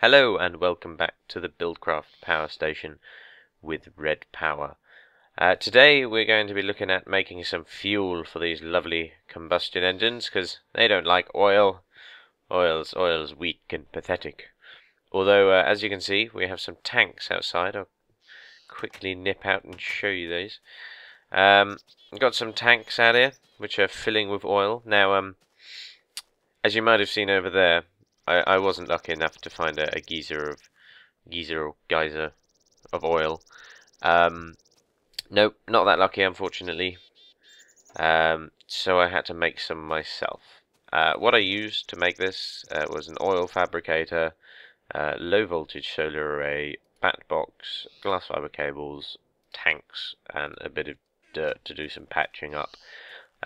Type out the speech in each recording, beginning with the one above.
Hello and welcome back to the BuildCraft Power Station with red power. Today we're going to be looking at making some fuel for these lovely combustion engines because they don't like oil. Oil's weak and pathetic. Although, as you can see, we have some tanks outside. I'll quickly nip out and show you these. We've got some tanks out here which are filling with oil. Now, as you might have seen over there, I wasn't lucky enough to find a geyser of oil. Nope, not that lucky, unfortunately. So I had to make some myself. What I used to make this was an oil fabricator, low voltage solar array, bat box, glass fiber cables, tanks, and a bit of dirt to do some patching up.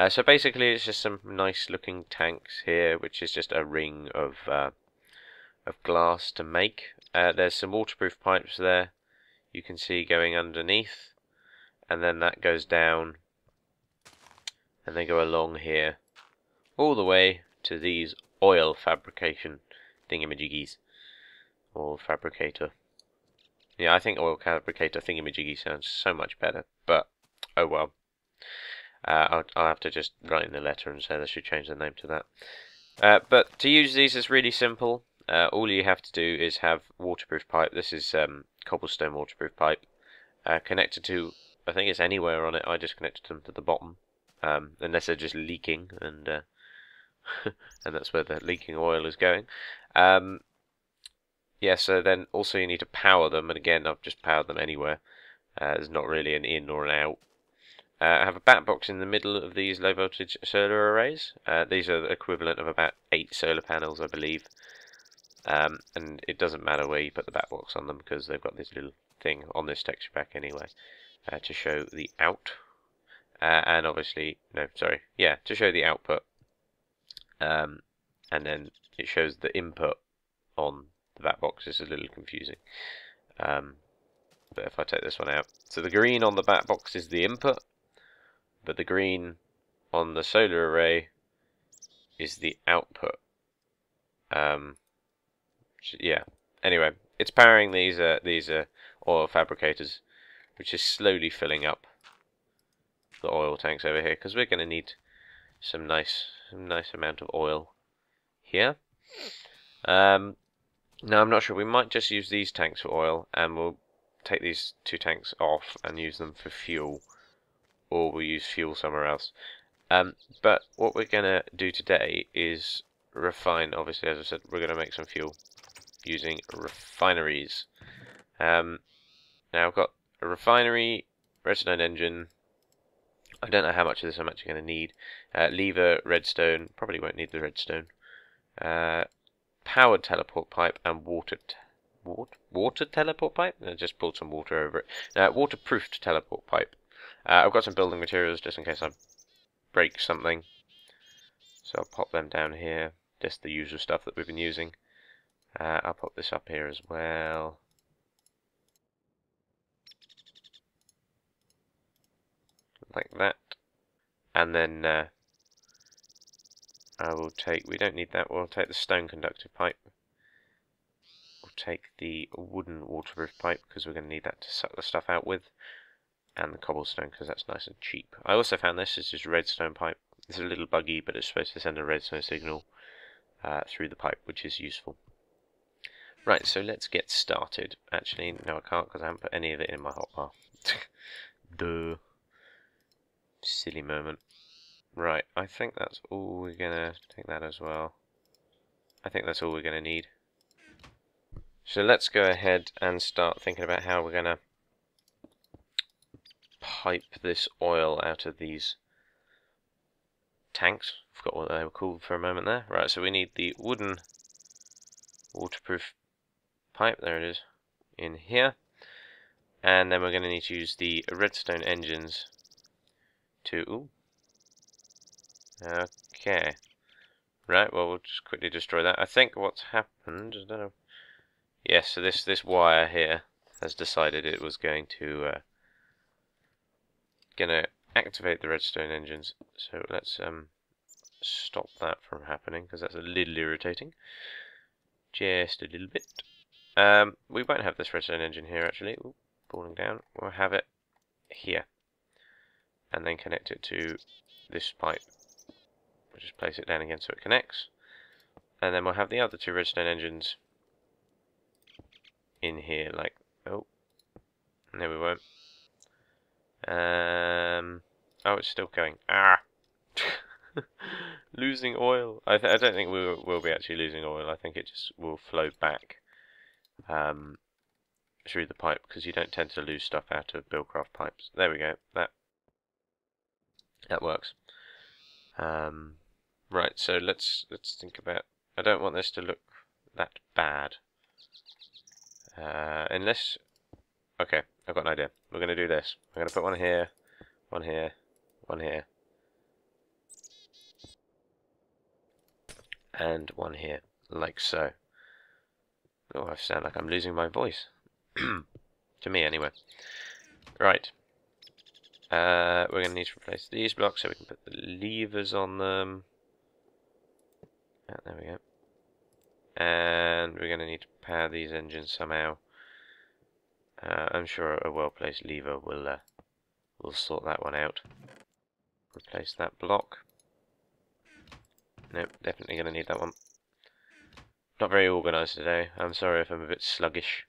So basically it's just some nice looking tanks here, which is just a ring of glass to make. There's some waterproof pipes there you can see going underneath, and then that goes down and they go along here all the way to these oil fabrication thingamajiggies. Oil fabricator. Yeah, I think oil fabricator thingamajiggy sounds so much better, but oh well. I'll have to just write in the letter and say they should change the name to that. But to use these is really simple. All you have to do is have waterproof pipe. This is cobblestone waterproof pipe connected to, I think it's anywhere on it. I just connected them to the bottom, unless they're just leaking, and and that's where the leaking oil is going. Yeah, so then also you need to power them, and again I've just powered them anywhere. There's not really an in or an out. I have a bat box in the middle of these low voltage solar arrays. These are the equivalent of about 8 solar panels, I believe. And it doesn't matter where you put the bat box on them because they've got this little thing on this texture pack anyway to show the out. And obviously, to show the output. And then it shows the input on the bat box. It's a little confusing. But if I take this one out, so the green on the bat box is the input, but the green on the solar array is the output. Yeah. Anyway, it's powering these oil fabricators, which is slowly filling up the oil tanks over here because we're going to need some nice amount of oil here. Now I'm not sure. We might just use these tanks for oil, and we'll take these 2 tanks off and use them for fuel, or we'll use fuel somewhere else. But what we're going to do today is refine. Obviously, as I said, we're going to make some fuel using refineries. Now I've got a refinery, redstone engine. I don't know how much of this I'm actually going to need. Lever, redstone. Probably won't need the redstone. Powered teleport pipe and water teleport pipe. I just poured some water over it. Waterproofed teleport pipe. I've got some building materials just in case I break something. So I'll pop them down here. Just the usual stuff that we've been using. I'll pop this up here as well. Like that. And then I will take, we don't need that, we'll take the stone conductive pipe. We'll take the wooden waterproof pipe because we're going to need that to suck the stuff out with. And the cobblestone because that's nice and cheap. I also found this is just redstone pipe. It's a little buggy, but it's supposed to send a redstone signal through the pipe, which is useful. Right, so let's get started. Actually, no I can't because I haven't put any of it in my hotbar. Duh. Silly moment. Right, I think that's all we're gonna take that as well. I think that's all we're gonna need. So let's go ahead and start thinking about how we're gonna pipe this oil out of these tanks. Forgot what they were called for a moment there. Right, so we need the wooden waterproof pipe, there it is, in here. And then we're going to need to use the redstone engines to... Okay. Right, well, we'll just quickly destroy that. I think what's happened, I don't know... Yes, so this wire here has decided it was going to activate the redstone engines. So let's stop that from happening because that's a little irritating. Just a little bit. We won't have this redstone engine here actually. Ooh, falling down. We'll have it here, and then connect it to this pipe. We'll just place it down again so it connects, and then we'll have the other two redstone engines in here. Like, oh, no, we won't. Oh, it's still going. Ah, losing oil. I don't think we'll be actually losing oil. I think it just will flow back through the pipe, because you don't tend to lose stuff out of BuildCraft pipes. There we go. That works. Right. So let's think about. I don't want this to look that bad. Unless. Okay, I've got an idea. We're going to do this. I'm going to put one here, one here, one here, and one here, like so. Oh, I sound like I'm losing my voice. To me, anyway. Right. We're going to need to replace these blocks so we can put the levers on them. Oh, there we go. And we're going to need to power these engines somehow. I'm sure a well-placed lever will sort that one out. Replace that block. Nope, definitely going to need that one. Not very organised today. I'm sorry if I'm a bit sluggish.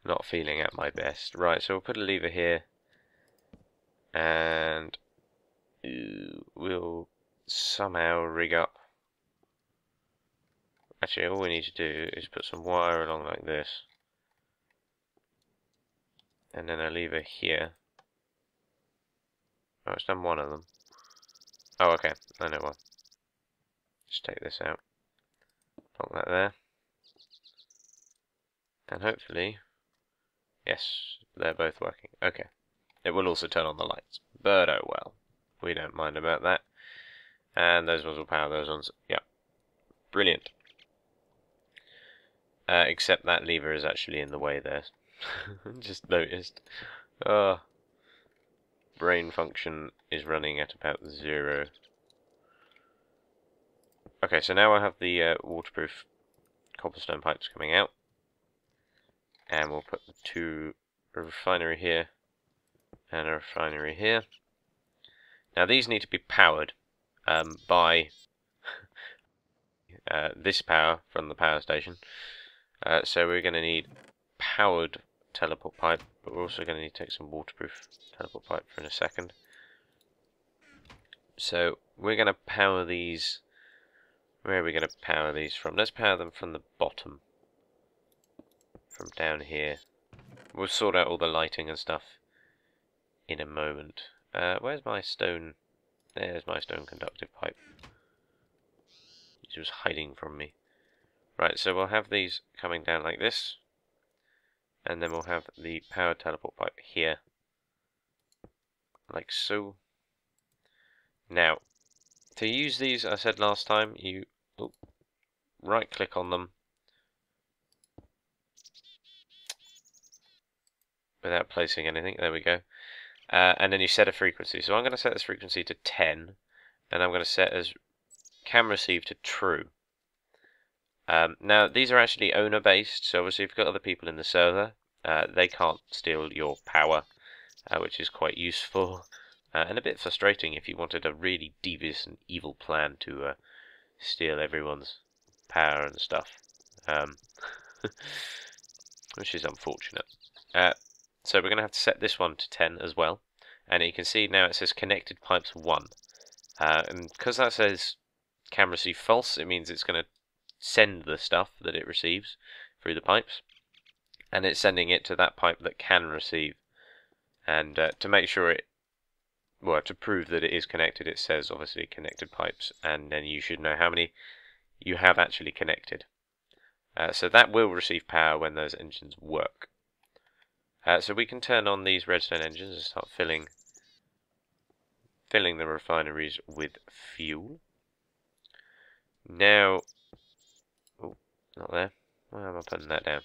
Not feeling at my best. Right, so we'll put a lever here. And we'll somehow rig up. Actually, all we need to do is put some wire along like this. And then a lever here. Oh, it's done one of them. Oh, okay. I know one. Just take this out. Plonk that there. And hopefully... Yes, they're both working. Okay. It will also turn on the lights. But oh well. We don't mind about that. And those ones will power those ones. Yeah. Brilliant. Except that lever is actually in the way there. Just noticed. Brain function is running at about 0. Okay, so now I have the waterproof cobblestone pipes coming out. And we'll put the a refinery here and a refinery here. Now these need to be powered by this power from the power station. So we're going to need powered teleport pipe, but we're also going to need to take some waterproof teleport pipe for in a second. So we're going to power these. Where are we going to power these from? Let's power them from the bottom. From down here. We'll sort out all the lighting and stuff in a moment. Where's my stone? There's my stone conductive pipe. It was hiding from me. Right, so we'll have these coming down like this. And then we'll have the power teleport pipe here. Like so. Now, to use these, I said last time, you right click on them. Without placing anything, there we go. And then you set a frequency. So I'm going to set this frequency to 10. And I'm going to set as can receive to true. Now, these are actually owner-based, so obviously if you've got other people in the server, they can't steal your power, which is quite useful, and a bit frustrating if you wanted a really devious and evil plan to steal everyone's power and stuff, which is unfortunate. So we're going to have to set this one to 10 as well, and you can see now it says connected pipes 1, and because that says can receive false, it means it's going to send the stuff that it receives through the pipes, and it's sending it to that pipe that can receive. And to make sure to prove that it is connected, it says obviously connected pipes, and then you should know how many you have actually connected. So that will receive power when those engines work. So we can turn on these redstone engines and start filling the refineries with fuel. Now, oh, not there. Why am I putting that down?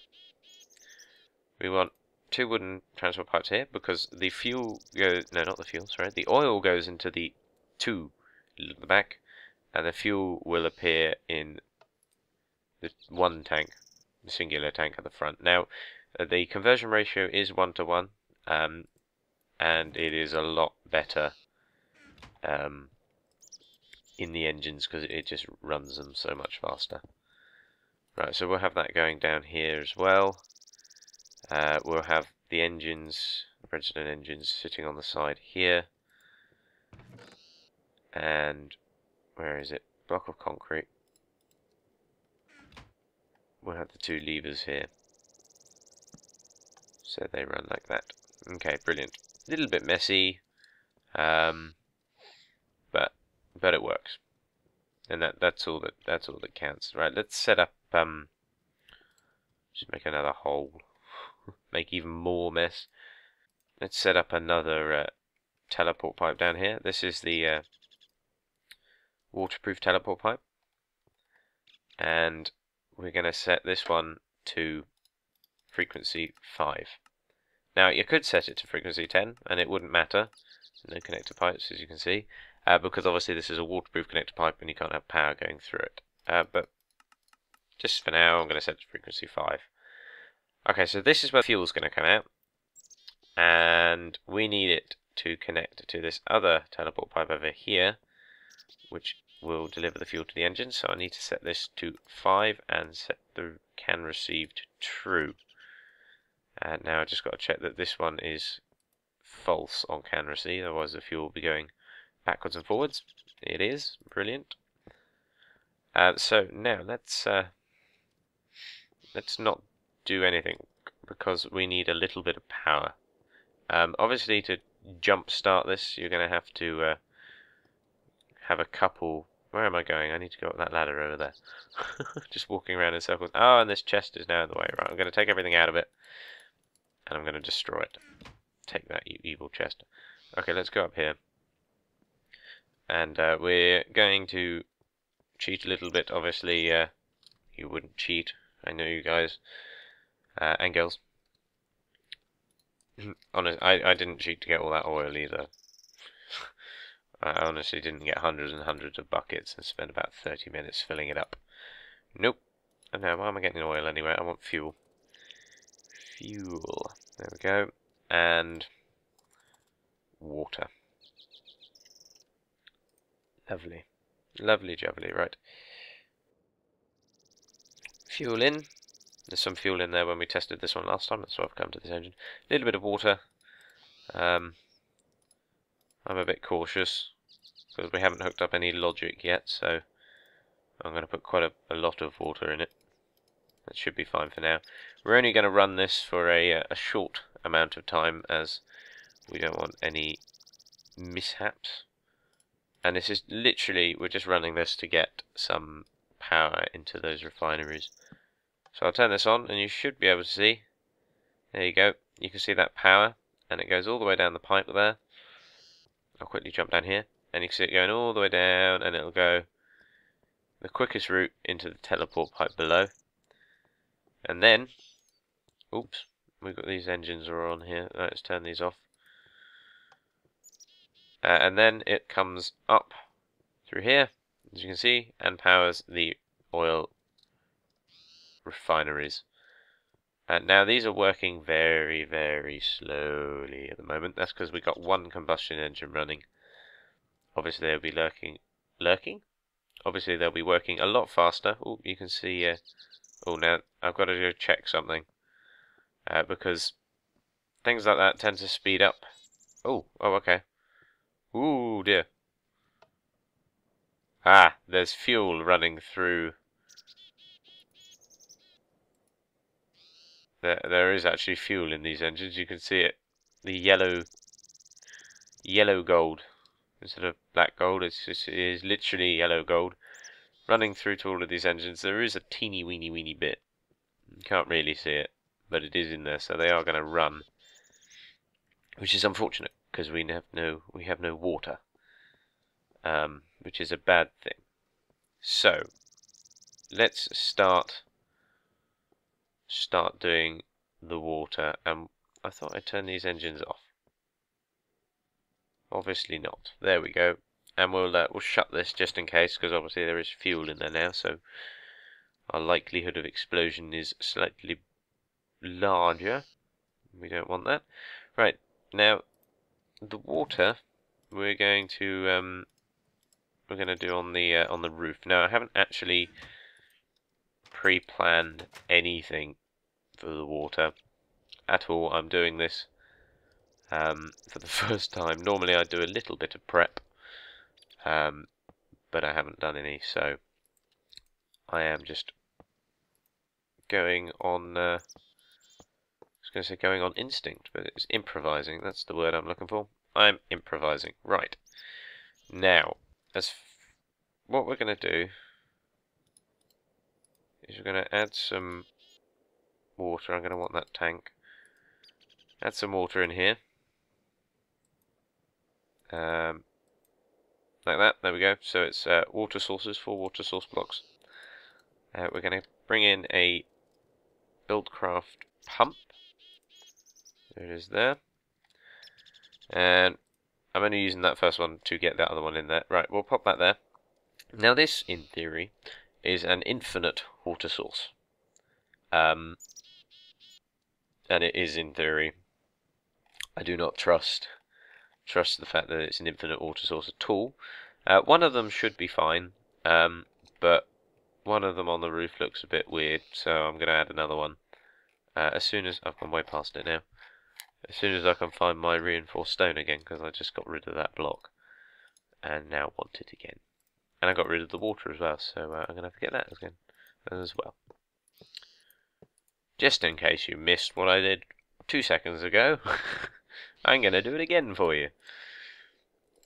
We want 2 wooden transport pipes here because the fuel goes, no, not the fuel, sorry, the oil goes into the 2 at the back, and the fuel will appear in the 1 tank singular tank at the front. Now, the conversion ratio is 1:1, and it is a lot better in the engines because it just runs them so much faster. Right, so we'll have that going down here as well. We'll have the engines, redstone engines, sitting on the side here. And where is it? Block of concrete. We'll have the two levers here. So they run like that. Okay, brilliant. A little bit messy, but it works. And that's all that counts. Right, let's set up just make another hole. Make even more mess. Let's set up another teleport pipe down here. This is the waterproof teleport pipe. And we're going to set this one to frequency 5. Now, you could set it to frequency 10, and it wouldn't matter. No connector pipes, as you can see, because obviously this is a waterproof connector pipe, and you can't have power going through it. But just for now, I'm going to set it to frequency 5. Okay, so this is where fuel's going to come out, and we need it to connect to this other teleport pipe over here, which will deliver the fuel to the engine. So I need to set this to 5 and set the can receive to true. And now I just got to check that this one is false on can receive, otherwise the fuel will be going backwards and forwards. It is brilliant. So now let's not do anything because we need a little bit of power. Obviously, to jump start this, you're going to have to have a couple. Where am I going? I need to go up that ladder over there. Just walking around in circles. Oh, and this chest is now in the way. Right, I'm going to take everything out of it, and I'm going to destroy it. Take that, you evil chest. Okay, let's go up here. And we're going to cheat a little bit. Obviously, you wouldn't cheat. I know you guys. And girls. Honestly, I didn't cheat to get all that oil either. I honestly didn't get hundreds and hundreds of buckets and spend about 30 minutes filling it up. Nope. And now, why am I getting oil anyway? I want fuel. Fuel. There we go. And water. Lovely. Lovely jubbly, right. Fuel in. There's some fuel in there when we tested this one last time, that's why I've come to this engine. A little bit of water. I'm a bit cautious because we haven't hooked up any logic yet, so I'm going to put quite a lot of water in it. That should be fine for now. We're only going to run this for a short amount of time as we don't want any mishaps. And this is literally, we're just running this to get some power into those refineries. So I'll turn this on and you should be able to see. There you go. You can see that power and it goes all the way down the pipe there. I'll quickly jump down here and you can see it going all the way down and it'll go the quickest route into the teleport pipe below. And then, oops, we've got these engines are on here. Let's turn these off. And then it comes up through here, as you can see, and powers the oil refineries. Now these are working very, very slowly at the moment. That's because we've got one combustion engine running. Obviously they'll be lurking? Obviously they'll be working a lot faster. Oh, you can see. Oh, now I've got to go check something because things like that tend to speed up. Oh, okay. Ooh, dear. Ah, there's fuel running through. There is actually fuel in these engines. You can see it. The yellow gold instead of black gold. It is literally yellow gold running through to all of these engines. There is a teeny weeny bit. You can't really see it, but it is in there. So they are going to run, which is unfortunate because we have no water, which is a bad thing. So let's start doing the water. I thought I'd turn these engines off. Obviously not. There we go. And we'll shut this just in case, because obviously there is fuel in there now. So our likelihood of explosion is slightly larger. We don't want that. Right, now the water we're going to do on the roof. Now I haven't actually pre-planned anything for the water at all. I'm doing this for the first time. Normally I do a little bit of prep, but I haven't done any, so I am just going on. I was going to say going on instinct, but it's improvising. That's the word I'm looking for. I'm improvising. Right. Now, what we're going to do is we're going to add some water. I'm going to want that tank. Add some water in here. Like that. There we go. So it's water sources, 4 water source blocks. We're going to bring in a BuildCraft pump. There it is there. And I'm only using that first one to get that other one in there. Right, we'll pop that there. Now this, in theory, is an infinite water source. And it is in theory. I do not trust the fact that it's an infinite water source at all. One of them should be fine, but one of them on the roof looks a bit weird, so I'm going to add another one. As soon as I've gone way past it now. As soon as I can find my reinforced stone again, because I just got rid of that block and now want it again. And I got rid of the water as well, so I'm going to have to get that again as well. Just in case you missed what I did 2 seconds ago, I'm going to do it again for you.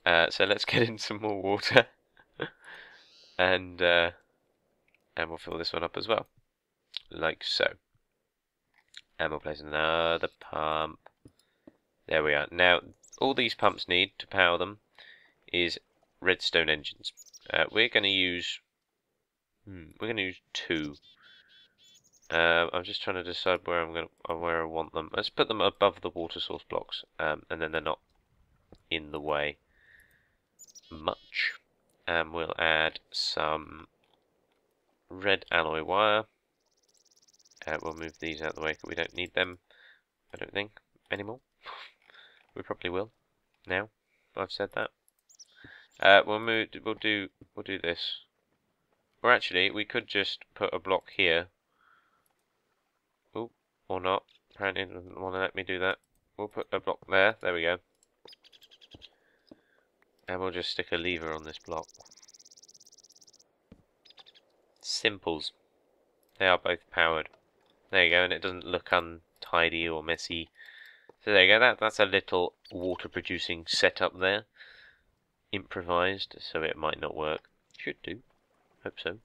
So let's get in some more water, and we'll fill this one up as well, like so. And we'll place another pump. There we are. Now, all these pumps need to power them is redstone engines. We're going to use 2. I'm just trying to decide where I want them. Let's put them above the water source blocks, and then they're not in the way much. And we'll add some red alloy wire. We'll move these out of the way because we don't need them, I don't think, anymore. We probably will now. I've said that. We'll do this. Or actually, we could just put a block here. Oh, or not. Apparently, it doesn't want to let me do that. We'll put a block there. There we go. And we'll just stick a lever on this block. Simples. They are both powered. There you go, and it doesn't look untidy or messy. So there you go, that's a little water producing setup there. Improvised, so it might not work. Should do. Hope so.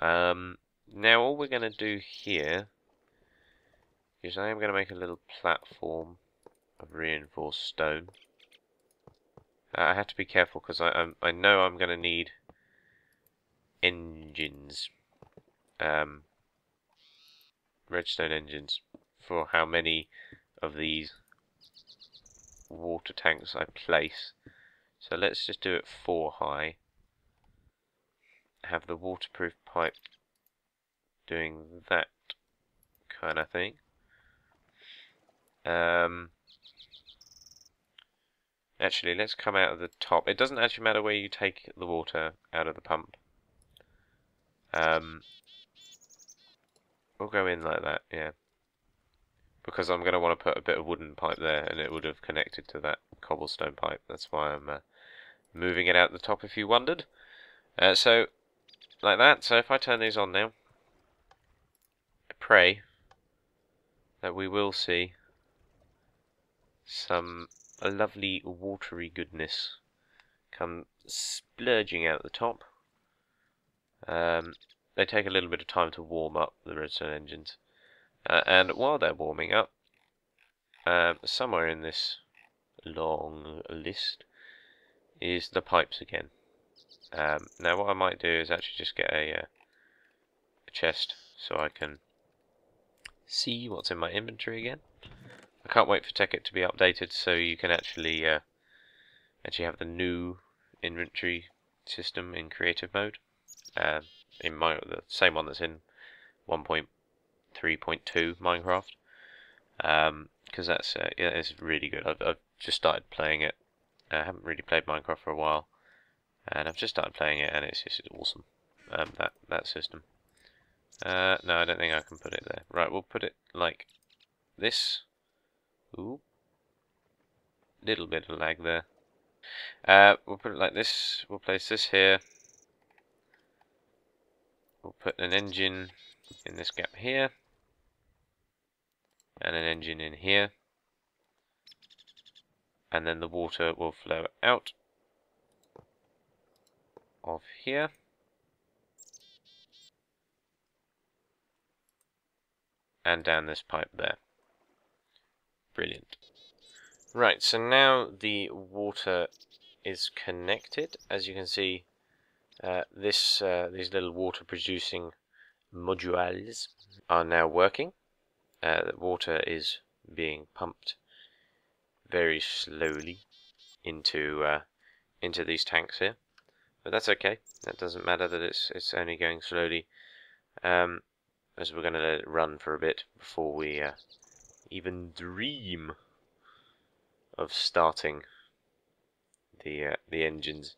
Now all we're going to do here is I am going to make a little platform of reinforced stone. I have to be careful because I know I'm going to need engines. Redstone engines for how many of these water tanks I place. So let's just do it 4 high. Have the waterproof pipe doing that kind of thing. Actually, let's come out of the top. It doesn't actually matter where you take the water out of the pump. We'll go in like that, yeah. Because I'm going to want to put a bit of wooden pipe there, and it would have connected to that cobblestone pipe. That's why I'm moving it out the top, if you wondered. So, like that. So if I turn these on now, I pray that we will see some lovely watery goodness come splurging out the top. They take a little bit of time to warm up, the redstone engines. And while they're warming up, somewhere in this long list is the pipes again. Now what I might do is actually just get a chest so I can see what's in my inventory again. I can't wait for Tekkit to be updated so you can actually have the new inventory system in creative mode. The same one that's in 1.3.2 Minecraft, because that's yeah, it's really good. I've just started playing it. I haven't really played Minecraft for a while, and I've just started playing it, and it's just awesome. That system. No, I don't think I can put it there. Right, we'll put it like this. Ooh, little bit of lag there. We'll put it like this. We'll place this here. We'll put an engine in this gap here, and an engine in here, and then the water will flow out of here. And down this pipe there. Brilliant. Right, so now the water is connected. As you can see, these little water producing modules are now working. The water is being pumped very slowly into these tanks here, but that's okay. That doesn't matter that it's only going slowly, as we're going to let it run for a bit before we even dream of starting the engines,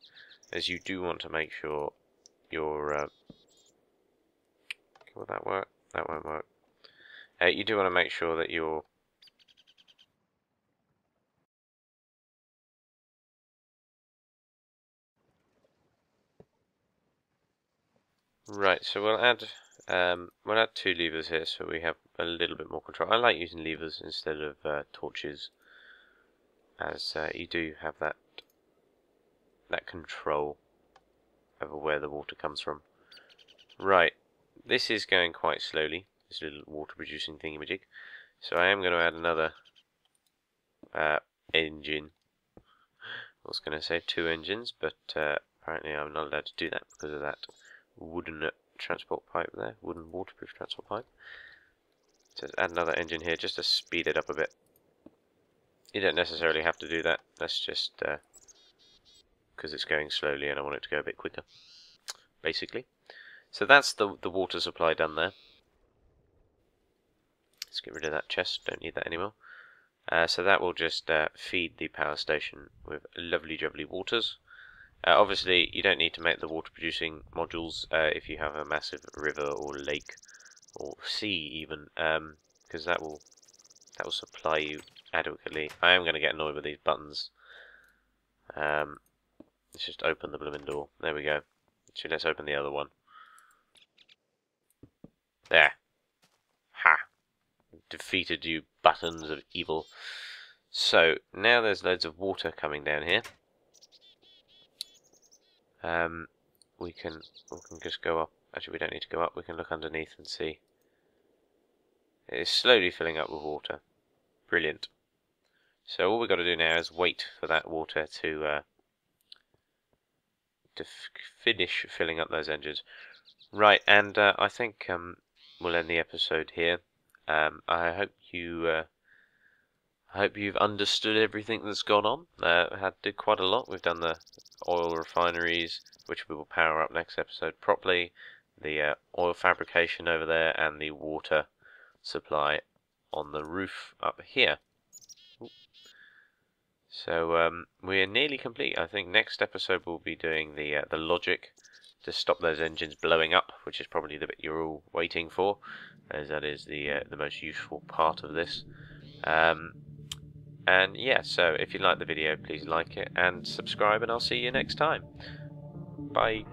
as you do want to make sure your will that work? That won't work. You do want to make sure that your right. So we'll add 2 levers here, so we have a little bit more control. I like using levers instead of torches, as you do have that control over where the water comes from. Right, this is going quite slowly, this little water producing thingamajig, so I am going to add another engine. I was going to say 2 engines, but apparently I'm not allowed to do that because of that wooden transport pipe there, wooden waterproof transport pipe. So let's add another engine here just to speed it up a bit. You don't necessarily have to do that, that's just because it's going slowly and I want it to go a bit quicker, basically. So that's the water supply done there. Let's get rid of that chest, don't need that anymore. So that will just feed the power station with lovely jubbly waters. Obviously you don't need to make the water producing modules if you have a massive river or lake or sea even, because that will supply you adequately. I am going to get annoyed with these buttons. Let's just open the blooming door. There we go. Actually, let's open the other one. There. Ha! Defeated you, buttons of evil. So, now there's loads of water coming down here. We can just go up. Actually, we don't need to go up. We can look underneath and see. It is slowly filling up with water. Brilliant. So all we've got to do now is wait for that water to finish filling up those engines. Right, and I think we'll end the episode here. I hope you've understood everything that's gone on. Did quite a lot. We've done the oil refineries, which we will power up next episode properly. The oil fabrication over there, and the water supply on the roof up here. Ooh. So we're nearly complete. I think next episode we'll be doing the logic to stop those engines blowing up, which is probably the bit you're all waiting for, as that is the most useful part of this. And yeah, so if you like the video, please like it and subscribe, and I'll see you next time. Bye.